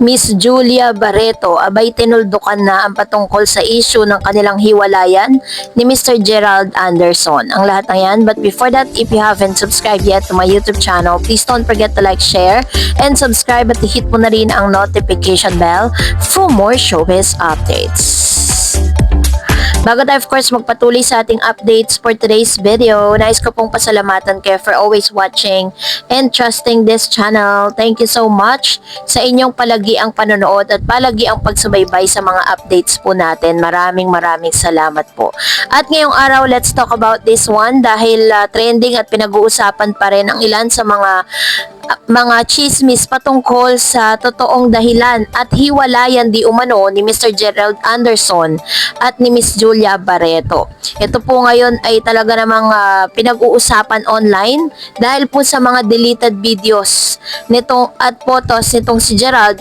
Miss Julia Barreto, abay tinuldukan na ang patungkol sa issue ng kanilang hiwalayan ni Mr. Gerald Anderson. Ang lahat ng yan, but before that, if you haven't subscribed yet to my YouTube channel, please don't forget to like, share, and subscribe at hit mo na rin ang notification bell for more showbiz updates. Bago tayo of course magpatuloy sa ating updates for today's video, nais ko pong pasalamatan kayo for always watching and trusting this channel. Thank you so much sa inyong palagiang panonood at palagiang pagsubaybay sa mga updates po natin. Maraming salamat po. At ngayong araw, let's talk about this one dahil trending at pinag-uusapan pa rin ang ilan sa mga chismis patungkol sa totoong dahilan at hiwalayan di umano ni Mr. Gerald Anderson at ni Miss Julia Barreto. Ito po ngayon ay talaga namang pinag-uusapan online dahil po sa mga deleted videos nitong at photos nitong si Gerald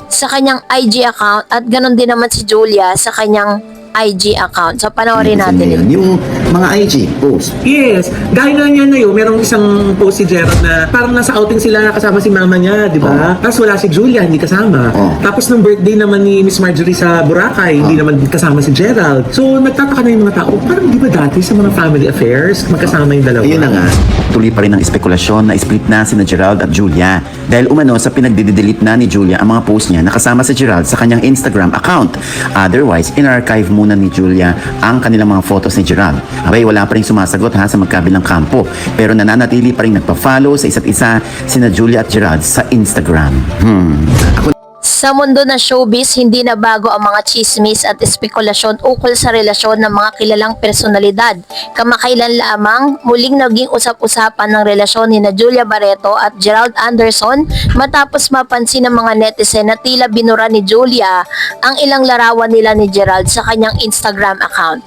sa kanyang IG account at ganon din naman si Julia sa kanyang IG account. So, panoorin natin ito. Yung mga IG post. Yes. Dahil nga niya na yun, merong isang post si Gerald na parang nasa outing sila kasama si mama niya, di ba? Tapos wala si Julia, hindi kasama. Tapos nung birthday naman ni Miss Marjorie sa Boracay, hindi naman kasama si Gerald. So, nagtataka na yung mga tao, parang di ba dati sa mga family affairs, magkasama yung dalawa? Ayun na nga. Tuloy pa rin ang espekulasyon na split na sina Gerald at Julia. Dahil umano sa pinagdidelete na ni Julia ang mga post niya nakasama si Gerald sa kanyang Instagram account. Otherwise, in-archive muna ni Julia ang kanilang mga photos ni Gerald. Abay, wala pa rin sumasagot sa magkabilang kampo. Pero nananatili pa rin nagpa-follow sa isa't isa sina Julia at Gerald sa Instagram. Sa mundo ng showbiz, hindi na bago ang mga chismis at espekulasyon ukol sa relasyon ng mga kilalang personalidad. Kamakailan lamang, muling naging usap-usapan ng relasyon ni Julia Barreto at Gerald Anderson matapos mapansin ng mga netizen na tila binura ni Julia ang ilang larawan nila ni Gerald sa kanyang Instagram account.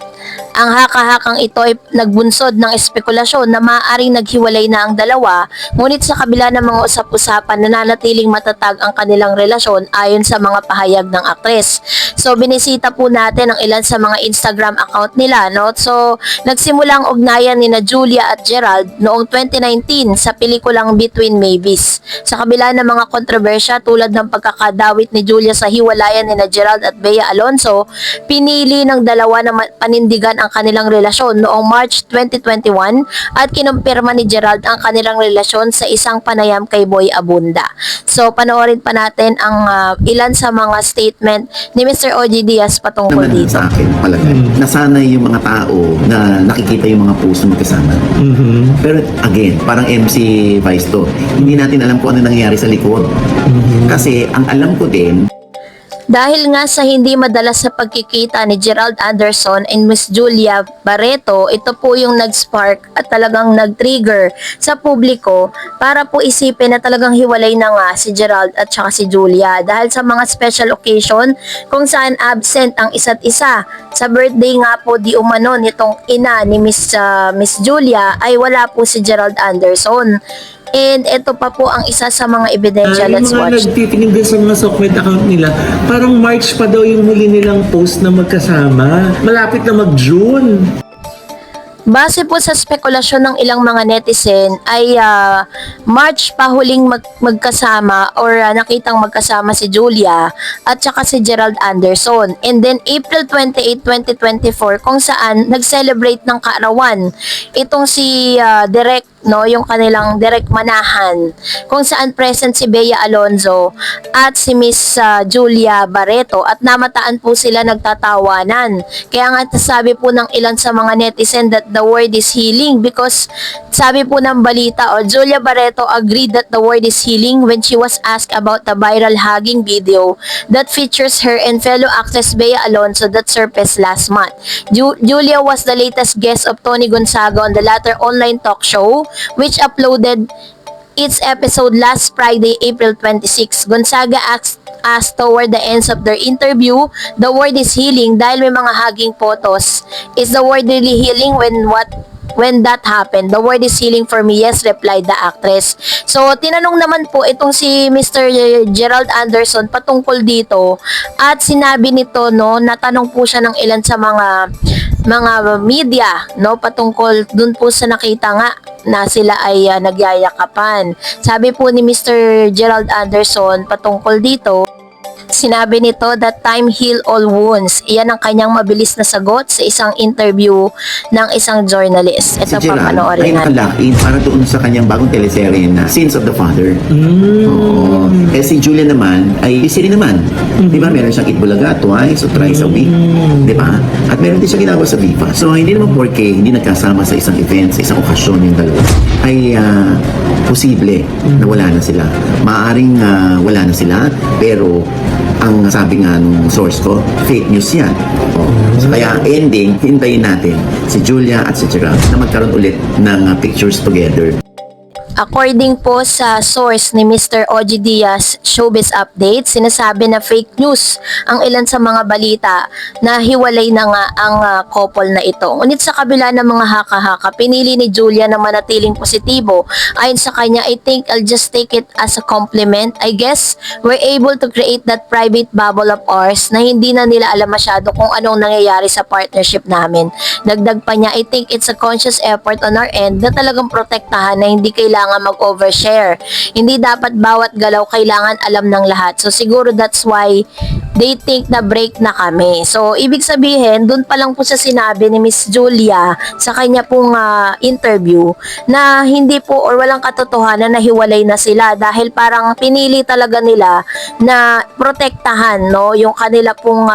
Ang haka-hakang ito ay nagbunsod ng espekulasyon na maaaring naghiwalay na ang dalawa, ngunit sa kabila ng mga usap-usapan nananatiling matatag ang kanilang relasyon ayon sa mga pahayag ng aktres. So binisita po natin ang ilan sa mga Instagram account nila, no? So nagsimula ang ugnayan ni Julia at Gerald noong 2019 sa pelikulang Between Maybes. Sa kabila ng mga kontrobersya tulad ng pagkakadawit ni Julia sa hiwalayan ni Gerald at Bea Alonzo, pinili ng dalawa na panindigan ang kanilang relasyon noong March 2021 at kinumpirma ni Gerald ang kanilang relasyon sa isang panayam kay Boy Abunda. So panoorin pa natin ang ilan sa mga statement ni Mr. OG Diaz patungkol Naman dito. sa akin, palagay. Nasanay yung mga tao na nakikita yung mga post na magkasama. Pero again, parang MC Vice to. Hindi natin alam kung ano nangyayari sa likod. Kasi ang alam ko din, Dahil nga sa hindi madalas sa pagkikita ni Gerald Anderson and Miss Julia Barreto, ito po yung nag-spark at talagang nag-trigger sa publiko para po isipin na talagang hiwalay na nga si Gerald at saka si Julia. Dahil sa mga special occasion kung saan absent ang isa't isa. Sa birthday nga po di umano nitong ina ni Miss Julia ay wala po si Gerald Anderson. And ito pa po ang isa sa mga ebidensya. Let's yung mga watch. nagtitingin din sa mga Sokmed account nila, parang March pa daw yung huli nilang post na magkasama. Malapit na mag-June. Base po sa spekulasyon ng ilang mga netizen ay March pa huling magkasama or nakitang magkasama si Julia at saka si Gerald Anderson. And then April 28, 2024 kung saan nag-celebrate ng kaarawan itong si Direk, no, yung kanilang direct manahan kung saan present si Bea Alonzo at si Miss Julia Barreto at namataan po sila nagtatawanan. Kaya nga sabi po ng ilan sa mga netizen that the word is healing because sabi po ng balita Julia Barreto agreed that the word is healing when she was asked about the viral hugging video that features her and fellow actress Bea Alonzo that surfaced last month. Julia was the latest guest of Tony Gonzaga on the latter online talk show which uploaded its episode last Friday, April 26. Gonzaga asked toward the ends of their interview, the word is healing dahil may mga hugging photos. Is the word really healing when that happened? The word is healing for me, yes, replied the actress. So, tinanong naman po itong si Mr. Gerald Anderson patungkol dito at sinabi nito, no, natanong po siya ng ilan sa mga media, no, patungkol dun po sa nakita nga na sila ay nagyayakapan. Sabi po ni Mr. Gerald Anderson patungkol dito, Sinabi nito that time heal all wounds. Iyan ang kanyang mabilis na sagot sa isang interview ng isang journalist. Si Ito Gerald papanoorin ay natin. nakalock in para doon sa kanyang bagong teleserye na Sins of the Father. Oo. Eh si Julia naman ay busy rin naman. Di ba? Meron siyang Itbulaga twice or thrice a week. Di ba? At meron din siya ginagawa sa Viva. So hindi naman porke hindi nagkasama sa isang event, sa isang okasyon yung dalawa, ay posible na wala na sila. Maaaring wala na sila, pero ang sabi nga nung source ko, fake news yan. So kaya ending, hintayin natin si Julia at si Gerald na magkaroon ulit ng pictures together. According po sa source ni Mr. Oji Diaz, Showbiz Update, sinasabi na fake news ang ilan sa mga balita na hiwalay na nga ang couple na ito. Ngunit sa kabila ng mga haka-haka, pinili ni Julia na manatiling positibo. Ayon sa kanya, I think I'll just take it as a compliment. I guess we're able to create that private bubble of ours na hindi na nila alam masyado kung anong nangyayari sa partnership namin. Dagdag pa niya, I think it's a conscious effort on our end na talagang protektahan na hindi kailangan mag-overshare. Hindi dapat bawat galaw kailangan alam ng lahat. So siguro that's why they think na break na kami. So ibig sabihin, dun pa lang po sa sinabi ni Miss Julia sa kanya pong interview na hindi po or walang katotohanan na hiwalay na sila dahil parang pinili talaga nila na protektahan yung kanila pong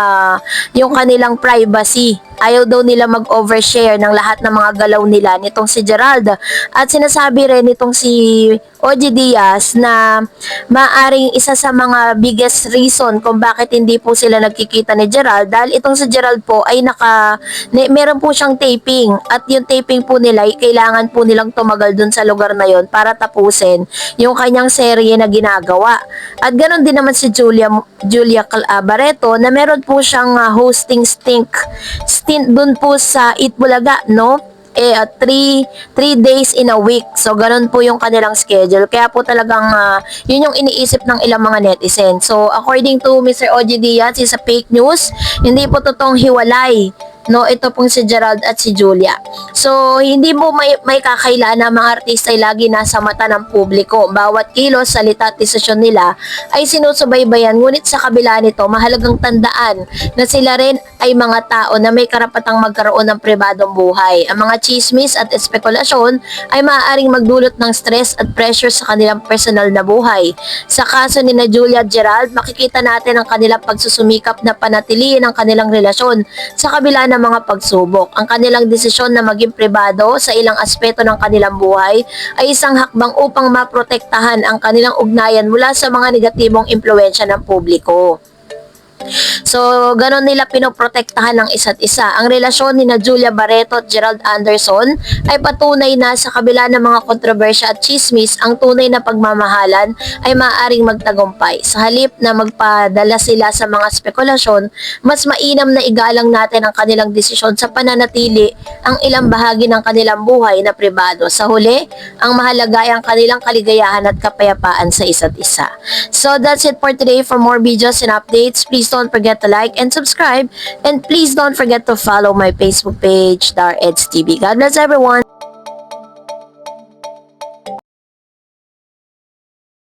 yung kanilang privacy. Ayaw daw nila mag-overshare ng lahat ng mga galaw nila nitong si Gerald. At sinasabi rin nitong si Oji Diaz na maaring isa sa mga biggest reason kung bakit hindi po sila nagkikita ni Gerald dahil itong si Gerald po ay meron po siyang taping at yung taping po nila ay kailangan po nilang tumagal dun sa lugar na yon para tapusin yung kanyang serye na ginagawa. At ganoon din naman si Julia Barreto na meron po siyang hosting stint dun po sa Itbulaga, no? 3 days in a week. So, ganun po yung kanilang schedule. Kaya po talagang yun yung iniisip ng ilang mga netizen. So, according to Mr. Oji Diaz, is a fake news. Hindi po totoong hiwalay. No, ito pong si Gerald at si Julia. So, hindi mo may kakailan na mga artista ay lagi nasa mata ng publiko. Bawat kilos, salita at desisyon nila ay sinusubaybayan. Ngunit sa kabila nito, mahalagang tandaan na sila rin ay mga tao na may karapatang magkaroon ng pribadong buhay. Ang mga chismis at espekulasyon ay maaaring magdulot ng stress at pressure sa kanilang personal na buhay. Sa kaso ni na Julia at Gerald, makikita natin ang kanilang pagsusumikap na panatilihin ang kanilang relasyon sa kabila ng mga pagsubok. Ang kanilang desisyon na maging pribado sa ilang aspeto ng kanilang buhay ay isang hakbang upang maprotektahan ang kanilang ugnayan mula sa mga negatibong impluwensya ng publiko. So, ganon nila pinoprotektahan ng isa't isa. Ang relasyon ni na Julia Barreto at Gerald Anderson ay patunay na sa kabila ng mga kontrobersya at chismis, ang tunay na pagmamahalan ay maaaring magtagumpay. Sa halip na magpadala sila sa mga spekulasyon, mas mainam na igalang natin ang kanilang desisyon sa pananatili ang ilang bahagi ng kanilang buhay na pribado. Sa huli, ang mahalaga ay ang kanilang kaligayahan at kapayapaan sa isa't isa. So, that's it for today. For more videos and updates, please don't forget to like and subscribe, and please don't forget to follow my Facebook page, Dar Eds TV. God bless everyone.